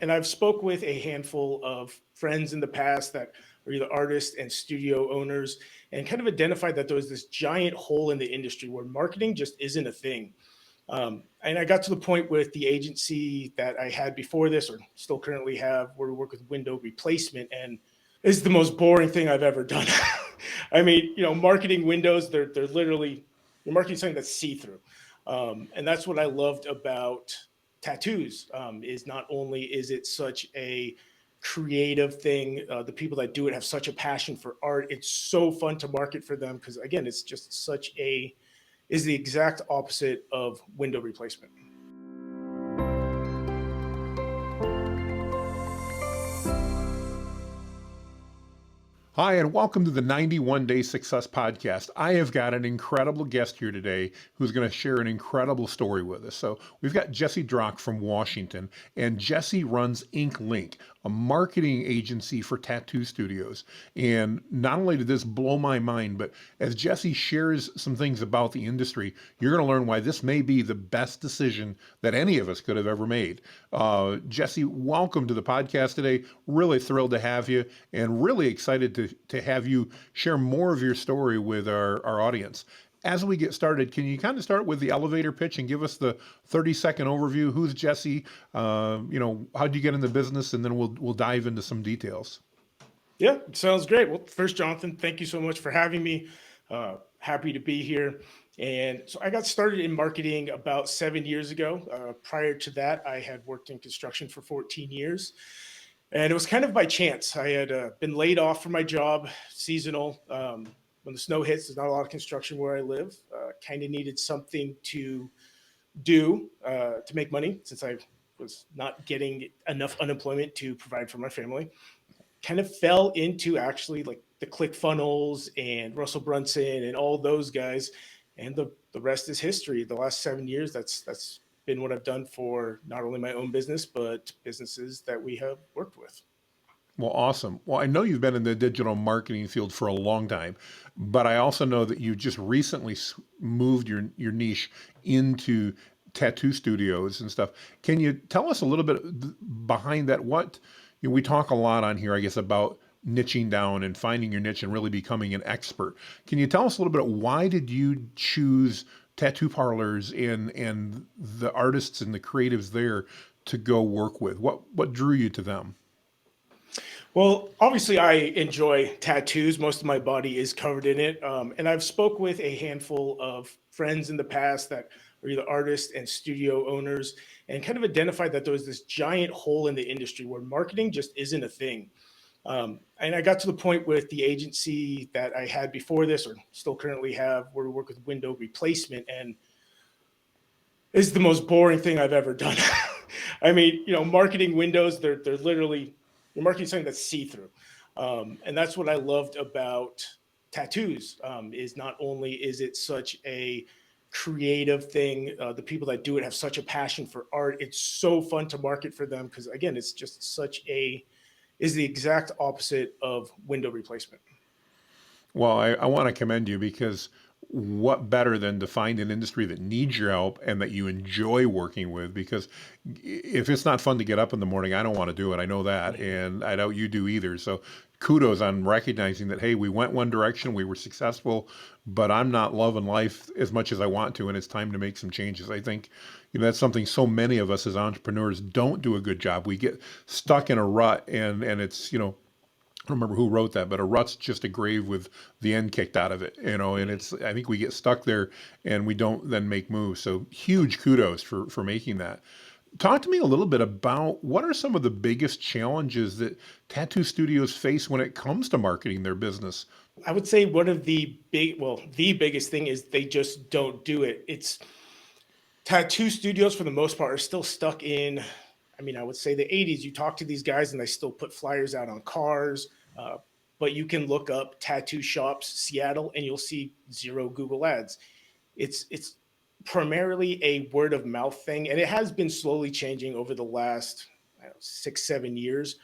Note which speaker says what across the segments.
Speaker 1: And I've spoke with a handful of friends in the past that are either artists and studio owners, and kind of identified that there was this giant hole in the industry where marketing just isn't a thing. And I got to the point with the agency that I had before this, or still currently have, where we work with window replacement, and it's the most boring thing I've ever done. I mean, marketing windows, they're literally, you're marketing something that's see through. And that's what I loved about tattoos. Is not only is it such a creative thing, the people that do it have such a passion for art. It's so fun to market for them because, again, it's just such a is the exact opposite of window replacement.
Speaker 2: Hi, and welcome to the 91 Day Success Podcast. I have got an incredible guest here today who's going to share an incredible story with us. So, we've got Jesse Drach from Washington, and Jesse runs Ink Link, a marketing agency for tattoo studios. And not only did this blow my mind, but as Jesse shares some things about the industry, you're going to learn why this may be the best decision that any of us could have ever made. Jesse, welcome to the podcast today. Really thrilled to have you, and really excited to have you share more of your story with our audience. As we get started, can you kind of start with the elevator pitch and give us the 30-second overview? Who's Jesse? How'd you get in the business? And then we'll dive into some details.
Speaker 1: Yeah, sounds great. Well, first, Jonathan, thank you so much for having me. Happy to be here. And so I got started in marketing about 7 years ago. Prior to that, I had worked in construction for 14 years. And it was kind of by chance. I had been laid off from my job, seasonal. When the snow hits, there's not a lot of construction where I live. Kind of needed something to do to make money since I was not getting enough unemployment to provide for my family. Kind of fell into actually like the ClickFunnels and Russell Brunson and all those guys. And the rest is history. The last 7 years, that's been what I've done for not only my own business, but businesses that we have worked with.
Speaker 2: Well, awesome. Well, I know you've been in the digital marketing field for a long time, but I also know that you just recently moved your niche into tattoo studios and stuff. Can you tell us a little bit behind that? We talk a lot on here, I guess, about niching down and finding your niche and really becoming an expert. Can you tell us a little bit, why did you choose tattoo parlors and the artists and the creatives there to go work with? What drew you to them?
Speaker 1: Well, obviously, I enjoy tattoos. Most of my body is covered in it, and I've spoke with a handful of friends in the past that are either artists and studio owners, and kind of identified that there was this giant hole in the industry where marketing just isn't a thing. And I got to the point with the agency that I had before this, or still currently have, where we work with window replacement, and it's the most boring thing I've ever done. I mean, marketing windows, they're literally, you're marketing something that's see through. And that's what I loved about tattoos. Is not only is it such a creative thing, the people that do it have such a passion for art. It's so fun to market for them because, again, it's just such a is the exact opposite of window replacement.
Speaker 2: Well, I want to commend you, because what better than to find an industry that needs your help and that you enjoy working with? Because if it's not fun to get up in the morning, I don't want to do it. I know that. And I doubt you do either. So kudos on recognizing that, hey, we went one direction, we were successful, but I'm not loving life as much as I want to. And it's time to make some changes. I think, that's something so many of us as entrepreneurs don't do a good job. We get stuck in a rut, and it's, I don't remember who wrote that, but a rut's just a grave with the end kicked out of it, and I think we get stuck there and we don't then make moves. So huge kudos for making that. Talk to me a little bit about what are some of the biggest challenges that tattoo studios face when it comes to marketing their business.
Speaker 1: I would say one of the biggest thing is they just don't do it. It's tattoo studios for the most part are still stuck in, I mean, I would say the 80s. You talk to these guys and they still put flyers out on cars. But you can look up tattoo shops Seattle and you'll see zero Google ads. It's primarily a word of mouth thing, and it has been slowly changing over the last, I don't know, 6 7 years.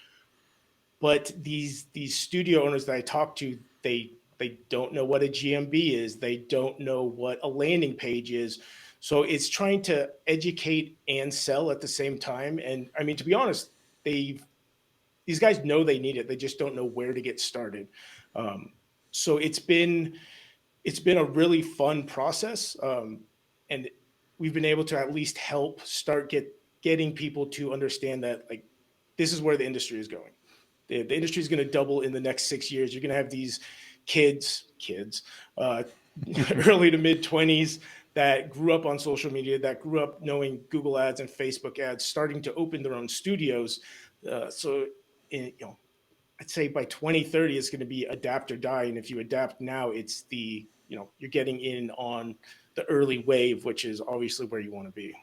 Speaker 1: But these studio owners that I talk to, they don't know what a GMB is. They don't know what a landing page is. So it's trying to educate and sell at the same time. And I mean, to be honest, they these guys know they need it. They just don't know where to get started. Um, so it's been a really fun process, and we've been able to at least help start getting people to understand that like this is where the industry is going. The industry is going to double in the next 6 years. You're going to have these kids, uh, early to mid 20s that grew up on social media, that grew up knowing Google ads and Facebook ads, starting to open their own studios. So, I'd say by 2030, it's going to be adapt or die. And if you adapt now, it's you're getting in on the early wave, which is obviously where you want to be.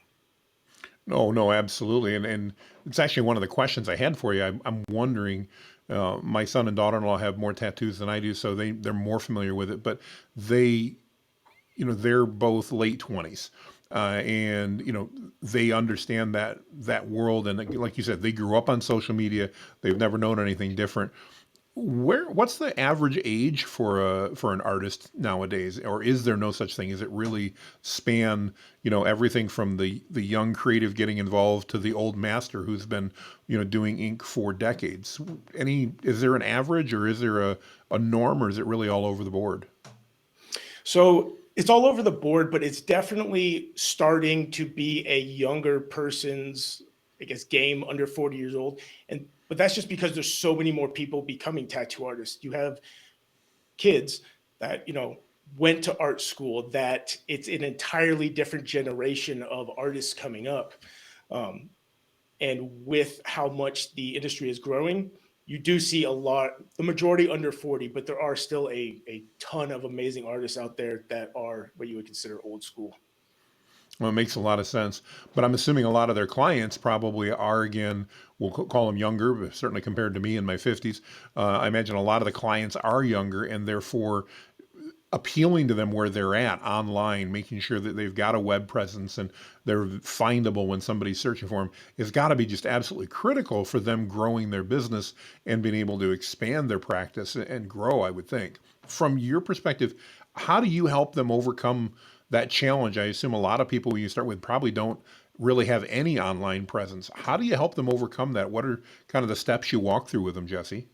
Speaker 2: No, no, absolutely. And it's actually one of the questions I had for you. I'm wondering, my son and daughter-in-law have more tattoos than I do, so they're more familiar with it, but they, they're both late 20s. And they understand that world, and like you said, they grew up on social media. They've never known anything different. What's the average age for an artist nowadays, or is there no such thing? Is it really span, everything from the young creative getting involved to the old master who's been, doing ink for decades? Is there an average, or is there a norm, or is it really all over the board?
Speaker 1: So it's all over the board, but it's definitely starting to be a younger person's, I guess, game under 40 years old. But that's just because there's so many more people becoming tattoo artists. You have kids that, went to art school, that it's an entirely different generation of artists coming up. Um, and with how much the industry is growing, you do see a lot, the majority under 40, but there are still a ton of amazing artists out there that are what you would consider old school.
Speaker 2: Well, it makes a lot of sense, but I'm assuming a lot of their clients probably are, again, we'll call them younger, but certainly compared to me in my 50s. I imagine a lot of the clients are younger, and therefore appealing to them where they're at online, making sure that they've got a web presence and they're findable when somebody's searching for them, has got to be just absolutely critical for them growing their business and being able to expand their practice and grow, I would think. From your perspective, how do you help them overcome that challenge? I assume a lot of people you start with probably don't really have any online presence. How do you help them overcome that? What are kind of the steps you walk through with them, Jesse?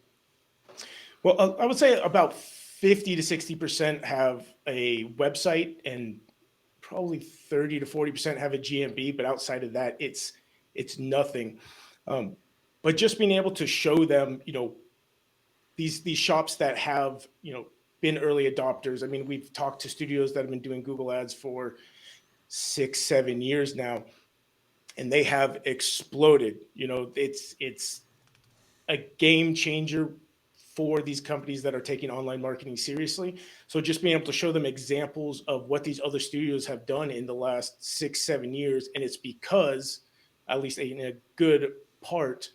Speaker 1: Well, I would say about 50 to 60% have a website, and probably 30 to 40% have a GMB, but outside of that, it's nothing. Um, but just being able to show them, these shops that have, been early adopters. I mean, we've talked to studios that have been doing Google ads for 6, 7 years now, and they have exploded. It's a game changer for these companies that are taking online marketing seriously. So just being able to show them examples of what these other studios have done in the last 6, 7 years, and it's because, at least in a good part,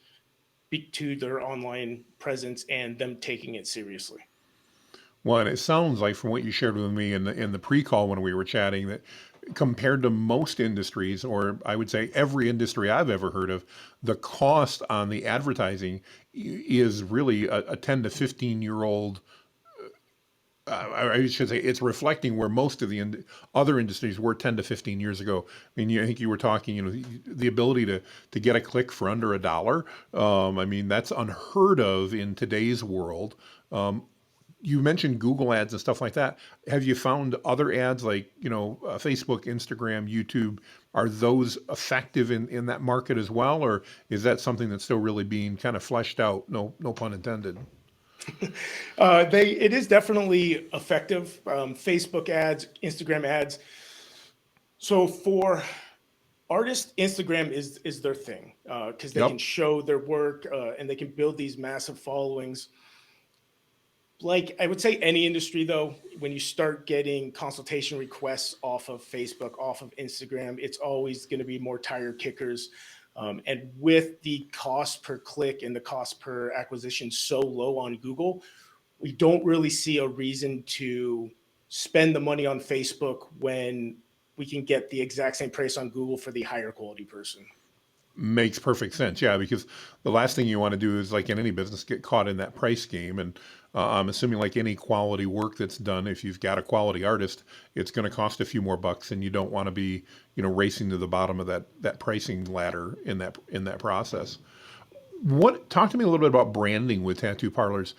Speaker 1: to their online presence and them taking it seriously.
Speaker 2: Well, and it sounds like from what you shared with me in the pre-call when we were chatting that compared to most industries, or I would say every industry I've ever heard of, the cost on the advertising is really a 10 to 15-year-old. I should say it's reflecting where most of the other industries were 10 to 15 years ago. I mean, I think you were talking, the ability to get a click for under $1. I mean, that's unheard of in today's world. You mentioned Google ads and stuff like that. Have you found other ads like, Facebook, Instagram, YouTube? Are those effective in that market as well? Or is that something that's still really being kind of fleshed out? No, no pun intended.
Speaker 1: It is definitely effective. Facebook ads, Instagram ads. So for artists, Instagram is their thing, because they can
Speaker 2: Yep.
Speaker 1: show their work, and they can build these massive followings. Like I would say any industry, though, when you start getting consultation requests off of Facebook, off of Instagram, it's always going to be more tire kickers. And with the cost per click and the cost per acquisition so low on Google, we don't really see a reason to spend the money on Facebook when we can get the exact same price on Google for the higher quality person.
Speaker 2: Makes perfect sense. Yeah, because the last thing you want to do is, like in any business, get caught in that price game. And I'm assuming, like any quality work that's done, if you've got a quality artist, it's going to cost a few more bucks, and you don't want to be, racing to the bottom of that pricing ladder in that process. What talk to me a little bit about branding with tattoo parlors.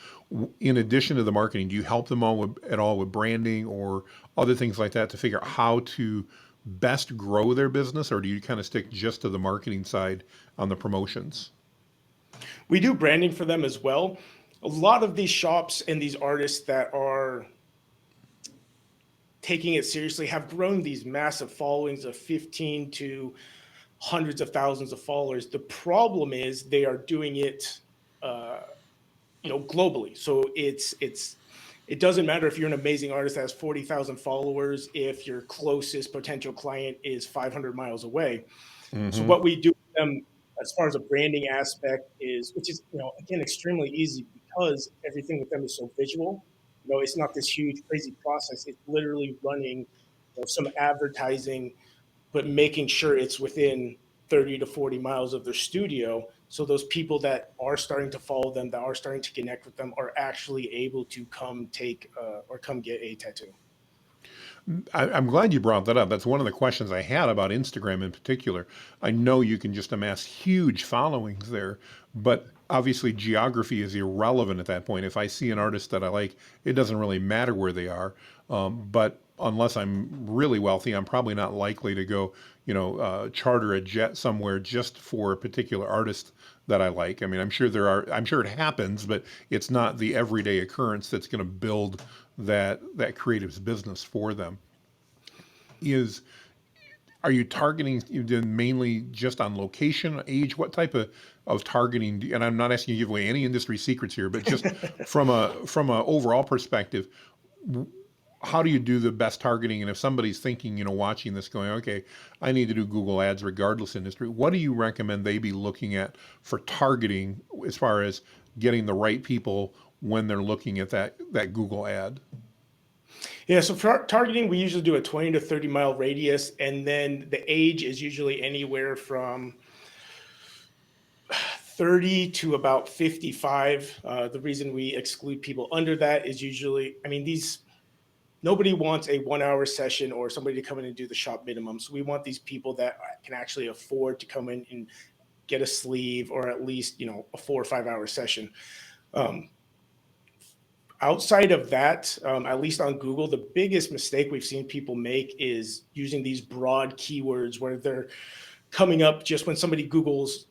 Speaker 2: In addition to the marketing, do you help them all at all with branding or other things like that to figure out how to best grow their business, or do you kind of stick just to the marketing side on the promotions?
Speaker 1: We do branding for them as well. A lot of these shops and these artists that are taking it seriously have grown these massive followings of 15 to hundreds of thousands of followers. The problem is they are doing it, uh, globally. So it doesn't matter if you're an amazing artist that has 40,000 followers if your closest potential client is 500 miles away. So
Speaker 2: Hmm.
Speaker 1: what we do with them as far as a branding aspect is, which is, again, extremely easy because everything with them is so visual. It's not this huge crazy process. It's literally running, some advertising, but making sure it's within 30 to 40 miles of their studio. So those people that are starting to follow them, that are starting to connect with them, are actually able to come take or come get a tattoo.
Speaker 2: I'm glad you brought that up. That's one of the questions I had about Instagram in particular. I know you can just amass huge followings there, but obviously geography is irrelevant at that point. If I see an artist that I like, it doesn't really matter where they are. But unless I'm really wealthy, I'm probably not likely to go, charter a jet somewhere just for a particular artist that I like. I mean, I'm sure it happens, but it's not the everyday occurrence that's going to build that creative's business for them. Is Are you targeting mainly just on location, age? What type of targeting? And I'm not asking you to give away any industry secrets here, but just from a overall perspective, how do you do the best targeting? And if somebody's thinking, watching this, going, okay, I need to do Google Ads regardless industry, what do you recommend they be looking at for targeting as far as getting the right people when they're looking at that Google ad?
Speaker 1: Yeah, so for targeting, we usually do a 20 to 30-mile radius, and then the age is usually anywhere from 30 to about 55. The reason we exclude people under that is usually, I mean, nobody wants a 1 hour session or somebody to come in and do the shop minimum. So we want these people that can actually afford to come in and get a sleeve or at least, a 4 or 5 hour session. Um, Outside of that, at least on Google, the biggest mistake we've seen people make is using these broad keywords where they're coming up just when somebody Googles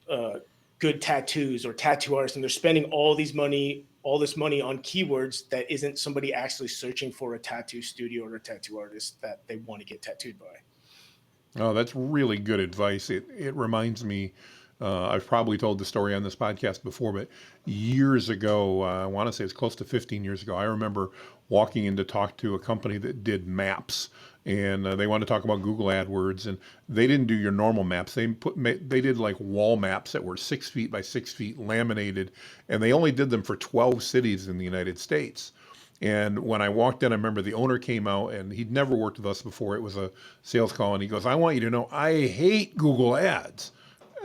Speaker 1: good tattoos or tattoo artists, and they're spending all this money on keywords that isn't somebody actually searching for a tattoo studio or a tattoo artist that they want to get tattooed by.
Speaker 2: Oh, that's really good advice. It reminds me. I've probably told the story on this podcast before, but years ago, I want to say it's close to 15 years ago. I remember walking in to talk to a company that did maps, and they wanted to talk about Google AdWords, and they didn't do your normal maps. They did like wall maps that were 6 feet by 6 feet, laminated, and they only did them for 12 cities in the United States. And when I walked in, I remember the owner came out and he'd never worked with us before. It was a sales call. And he goes, I want you to know I hate Google Ads.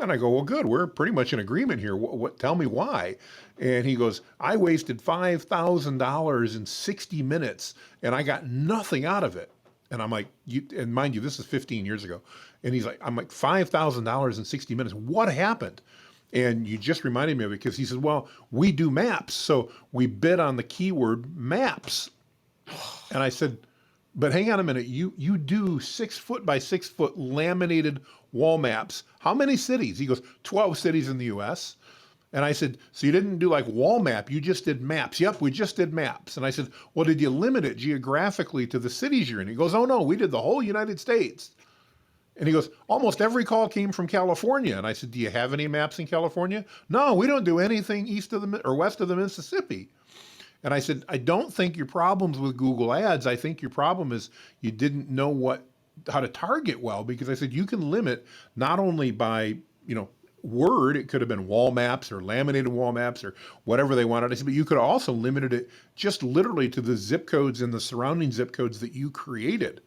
Speaker 2: And I go, well, good. We're pretty much in agreement here. Tell me why. And he goes, I wasted $5,000 in 60 minutes and I got nothing out of it. And I'm like, and mind you, this is 15 years ago. And I'm like, $5,000 in 60 minutes. What happened? And you just reminded me of it because he says, well, we do maps. So we bid on the keyword maps. And I said, but hang on a minute. You do 6 foot by 6 foot laminated wall maps. How many cities? He goes, 12 cities in the US. And I said, so you didn't do like wall map, you just did maps. Yep, we just did maps. And I said, well, did you limit it geographically to the cities you're in? He goes, oh no, we did the whole United States. And he goes, almost every call came from California. And I said, do you have any maps in California? No, we don't do anything east of the or west of the Mississippi. And I said, I don't think your problem's with Google Ads. I think your problem is you didn't know how to target well, because I said you can limit not only by, word, it could have been wall maps or laminated wall maps or whatever they wanted. I said, but you could have also limited it just literally to the zip codes and the surrounding zip codes that you created.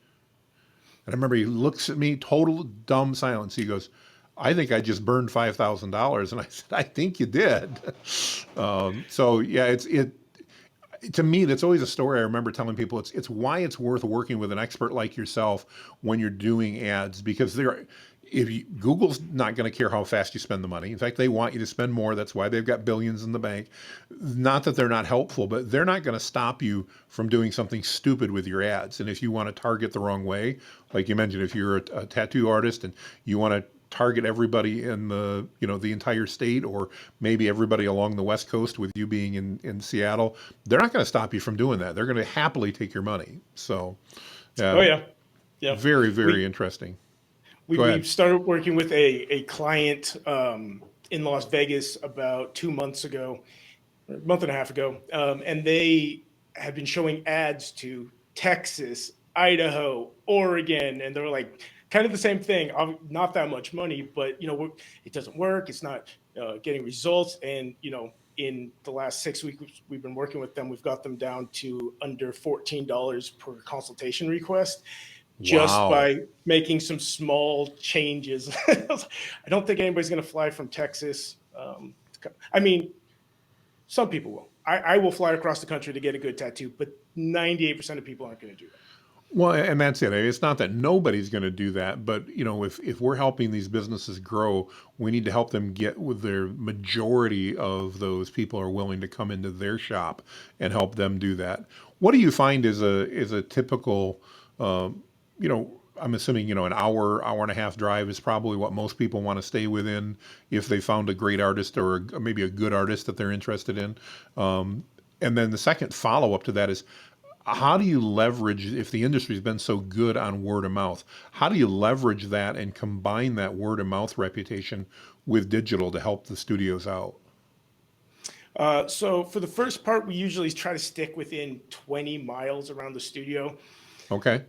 Speaker 2: And I remember he looks at me, total dumb silence. He goes, I think I just burned $5,000. And I said, I think you did. So yeah, to me, that's always a story I remember telling people. It's why it's worth working with an expert like yourself when you're doing ads, because Google's not going to care how fast you spend the money. In fact, they want you to spend more. That's why they've got billions in the bank. Not that they're not helpful, but they're not going to stop you from doing something stupid with your ads. And if you want to target the wrong way, like you mentioned, if you're a tattoo artist and you want to target everybody in the entire state, or maybe everybody along the West Coast, with you being in Seattle, they're not going to stop you from doing that. They're going to happily take your money. So,
Speaker 1: Oh
Speaker 2: uh,
Speaker 1: yeah, yeah.
Speaker 2: very, very
Speaker 1: We
Speaker 2: interesting. Go
Speaker 1: we've
Speaker 2: ahead.
Speaker 1: started working with a client in Las Vegas about 2 months ago, or a month and a half ago, and they have been showing ads to Texas, Idaho, Oregon, and they're like kind of the same thing. Not that much money, but it doesn't work. It's not getting results, and in the last 6 weeks we've been working with them. We've got them down to under $14 per consultation request, just
Speaker 2: Wow.
Speaker 1: by making some small changes. I don't think anybody's going to fly from Texas. I mean, some people will. I will fly across the country to get a good tattoo, but 98% of people aren't going to do that.
Speaker 2: Well, and that's it. It's not that nobody's going to do that, but if we're helping these businesses grow, we need to help them get with their majority of those people are willing to come into their shop and help them do that. What do you find is a typical, I'm assuming an hour and a half drive is probably what most people want to stay within if they found a great artist or maybe a good artist that they're interested in. And then the second follow up to that is, how do you leverage, if the industry's been so good on word of mouth, how do you leverage that and combine that word of mouth reputation with digital to help the studios out?
Speaker 1: So for the first part, we usually try to stick within 20 miles around the studio.
Speaker 2: Okay.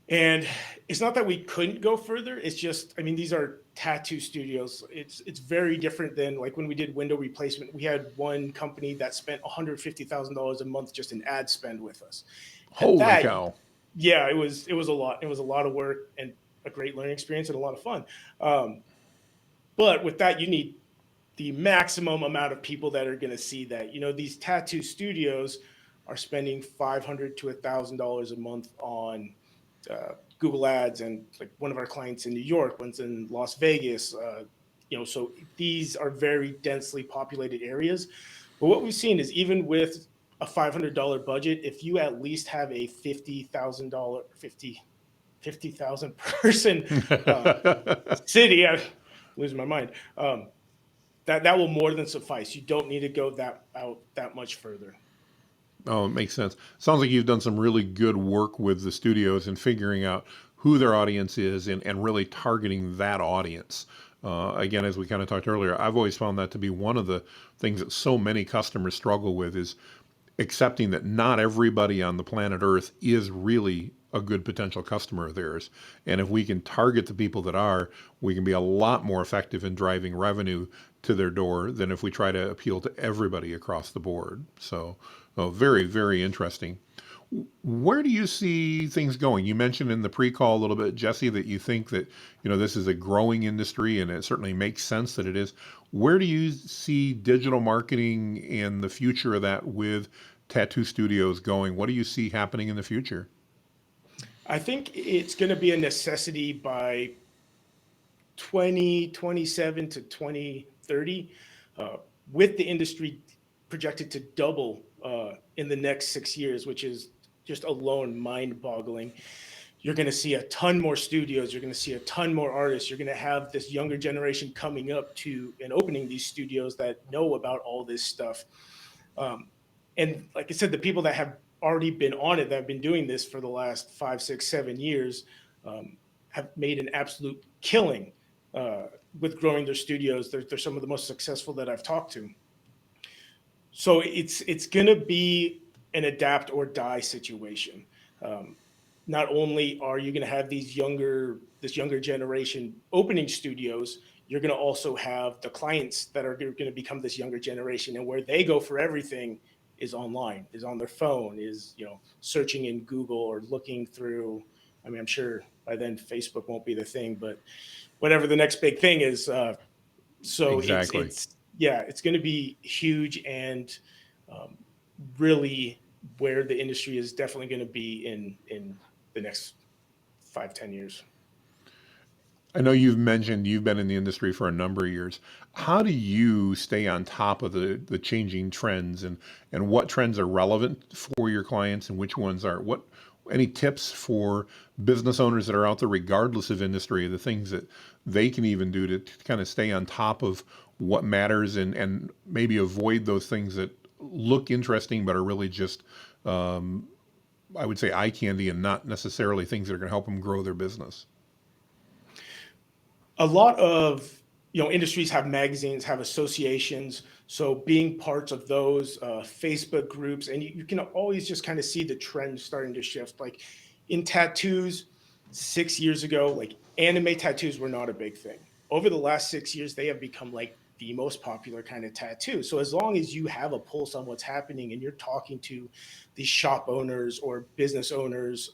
Speaker 1: And it's not that we couldn't go further. It's just, I mean, these are tattoo studios. It's very different than like when we did window replacement. We had one company that spent $150,000 a month just in ad spend with us. And
Speaker 2: Holy
Speaker 1: that,
Speaker 2: cow.
Speaker 1: yeah, it was a lot. It was a lot of work and a great learning experience and a lot of fun. Um, but with that, you need the maximum amount of people that are going to see that. These tattoo studios are spending $500 to $1,000 a month on Google Ads, and like one of our clients in New York, one's in Las Vegas. So these are very densely populated areas. But what we've seen is even with a $500 budget, if you at least have a $50,000 50,000 person city, I'm losing my mind. That will more than suffice. You don't need to go that much further.
Speaker 2: Oh, it makes sense. Sounds like you've done some really good work with the studios and figuring out who their audience is and really targeting that audience. Again, as we kind of talked earlier, I've always found that to be one of the things that so many customers struggle with is accepting that not everybody on the planet Earth is really a good potential customer of theirs. And if we can target the people that are, we can be a lot more effective in driving revenue to their door than if we try to appeal to everybody across the board. So, very, very interesting. Where do you see things going? You mentioned in the pre-call a little bit, Jesse, that you think that this is a growing industry, and it certainly makes sense that it is. Where do you see digital marketing and the future of that with tattoo studios going? What do you see happening in the future?
Speaker 1: I think it's going to be a necessity by 2027 to 2030, uh, with the industry projected to double in the next 6 years, which is just alone mind boggling. You're going to see a ton more studios. You're going to see a ton more artists. You're going to have this younger generation coming up to and opening these studios that know about all this stuff. Um, and like I said, the people that have already been on it, that have been doing this for the last 5, 6, 7 years, um, have made an absolute killing uh, with growing their studios. They're some of the most successful that I've talked to. So it's going to be an adapt or die situation. Um, Not only are you going to have this younger generation opening studios, you're going to also have the clients that are going to become this younger generation, and where they go for everything is online, is on their phone, is searching in Google or looking through. I mean, I'm sure by then Facebook won't be the thing, but whatever the next big thing is. So
Speaker 2: Exactly.
Speaker 1: it's yeah, it's going to be huge, and um, really where the industry is definitely going to be in the next 5, 10 years.
Speaker 2: I know you've mentioned you've been in the industry for a number of years. How do you stay on top of the changing trends and what trends are relevant for your clients and which ones are what any tips for business owners that are out there regardless of industry, the things that they can even do to kind of stay on top of what matters and maybe avoid those things that look interesting but are really just I would say eye candy and not necessarily things that are going to help them grow their business.
Speaker 1: A lot of industries have magazines, have associations. So being parts of those Facebook groups, and you can always just kind of see the trend starting to shift. Like in tattoos, 6 years ago, like anime tattoos were not a big thing. Over the last 6 years, they have become like the most popular kind of tattoo. So as long as you have a pulse on what's happening and you're talking to these shop owners or business owners,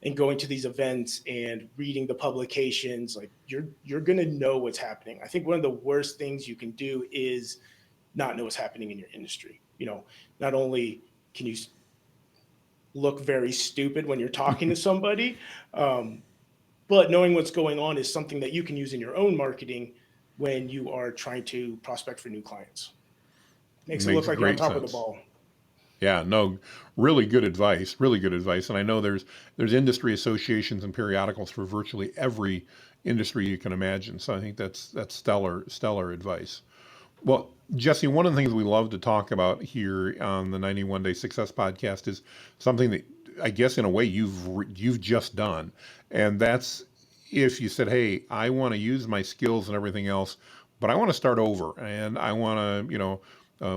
Speaker 1: and going to these events and reading the publications, like you're going to know what's happening. I think one of the worst things you can do is not know what's happening in your industry. Not only can you look very stupid when you're talking to somebody, um, but knowing what's going on is something that you can use in your own marketing when you are trying to prospect for new clients. Makes it look
Speaker 2: Makes
Speaker 1: like you're on
Speaker 2: great
Speaker 1: top of the
Speaker 2: sense.
Speaker 1: ball.
Speaker 2: Yeah, no, really good advice. Really good advice. And I know there's industry associations and periodicals for virtually every industry you can imagine. So I think that's stellar advice. Well, Jesse, one of the things we love to talk about here on the 91 Day Success Podcast is something that I guess in a way you've just done, and that's if you said, "Hey, I want to use my skills and everything else, but I want to start over, and I want to,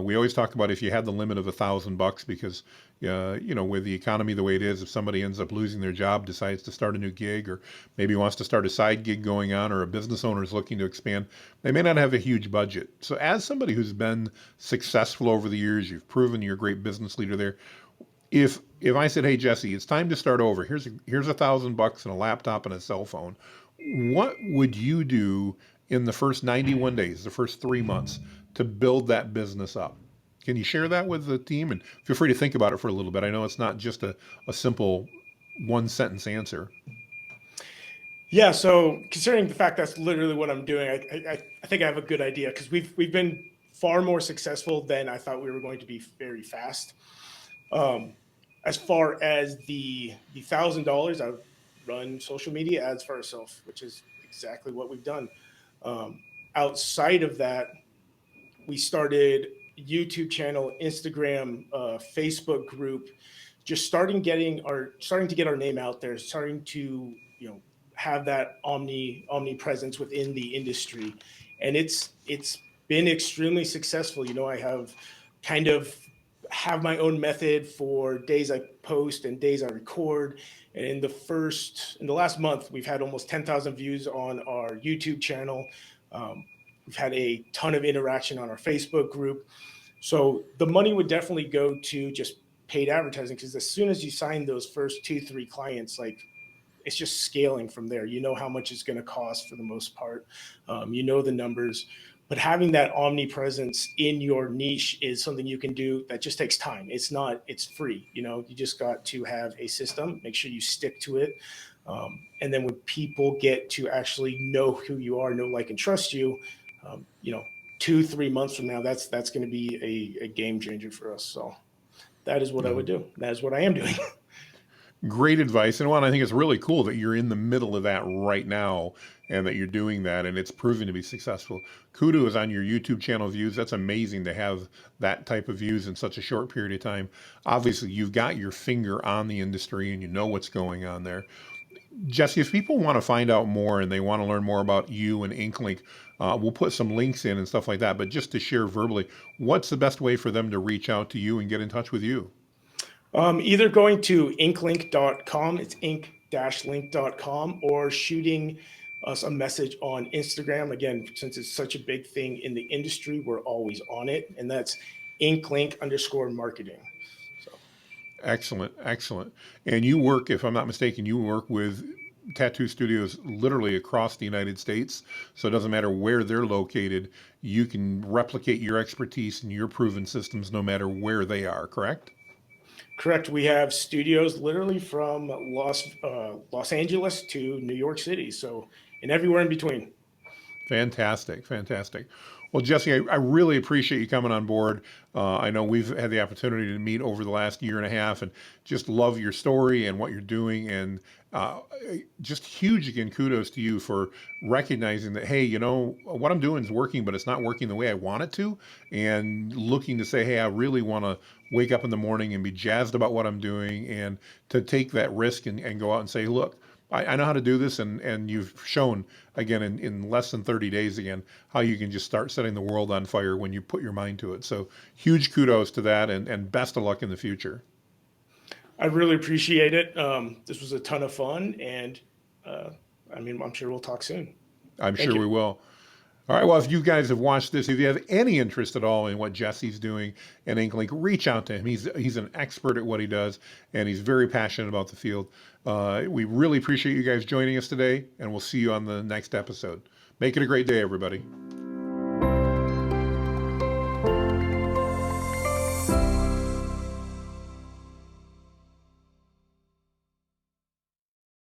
Speaker 2: we always talk about if you had the limit of $1,000 because, with the economy the way it is, if somebody ends up losing their job, decides to start a new gig, or maybe wants to start a side gig going on, or a business owner is looking to expand, they may not have a huge budget. So, as somebody who's been successful over the years, you've proven you're a great business leader there. If I said, "Hey Jesse, it's time to start over. Here's $1,000 and a laptop and a cell phone," what would you do in the first 91 days, the first 3 months, to build that business up? Can you share that with the team? And feel free to think about it for a little bit. I know it's not just a simple one sentence answer.
Speaker 1: Yeah, so considering the fact that's literally what I'm doing, I think I have a good idea because we've been far more successful than I thought we were going to be very fast. Um, as far as the $1,000, I've run social media ads for ourselves, which is exactly what we've done. Um, outside of that, we started YouTube channel, Instagram, Facebook group, just starting to get our name out there, starting to have that omnipresence within the industry, and it's been extremely successful. I have kind of have my own method for days I post and days I record. And in the last month, we've had almost 10,000 views on our YouTube channel. Um, we've had a ton of interaction on our Facebook group. So the money would definitely go to just paid advertising because as soon as you sign those first 2, 3 clients, like it's just scaling from there. You know how much it's going to cost for the most part. The numbers, but having that omnipresence in your niche is something you can do that just takes time. It's free. You just got to have a system, make sure you stick to it. And then when people get to actually know who you are, know, like, and trust you, um, you know, 2, 3 months from now, that's going to be a game changer for us. So that is what I would
Speaker 2: No,
Speaker 1: do. That is what I am doing.
Speaker 2: great advice. And one, I think it's really cool that you're in the middle of that right now and that you're doing that and it's proving to be successful. Kudos on your YouTube channel views. That's amazing to have that type of views in such a short period of time. Obviously, you've got your finger on the industry and you know what's going on there. Jesse, if people want to find out more and they want to learn more about you and Inklink, we'll put some links in and stuff like that. But just to share verbally, what's the best way for them to reach out to you and get in touch with you?
Speaker 1: Either going to inklink.com, it's ink-link.com, or shooting us a message on Instagram. Again, since it's such a big thing in the industry, we're always on it, and that's inklink_marketing. So
Speaker 2: Excellent, excellent. And you work, if I'm not mistaken, you work with tattoo studios literally across the United States. So it doesn't matter where they're located, you can replicate your expertise and your proven systems no matter where they are, correct?
Speaker 1: correct. We have studios literally from Los Angeles to New York City. So and everywhere in between.
Speaker 2: Fantastic, fantastic. Well, Jesse, I really appreciate you coming on board. I know we've had the opportunity to meet over the last year and a half, and just love your story and what you're doing. And uh, just huge again, kudos to you for recognizing that, hey, what I'm doing is working, but it's not working the way I want it to, and looking to say, hey, I really want to wake up in the morning and be jazzed about what I'm doing, and to take that risk and go out and say, look, I know how to do this, and you've shown again in less than 30 days again how you can just start setting the world on fire when you put your mind to it. So huge kudos to that, and best of luck in the future.
Speaker 1: I really appreciate it. This was a ton of fun, and uh, I mean, I'm sure we'll talk soon.
Speaker 2: I'm
Speaker 1: Thank
Speaker 2: sure
Speaker 1: you.
Speaker 2: we will. All right. Well, if you guys have watched this, if you have any interest at all in what Jesse's doing and Inkling, reach out to him. He's an expert at what he does, and he's very passionate about the field. We really appreciate you guys joining us today, and we'll see you on the next episode. Make it a great day, everybody.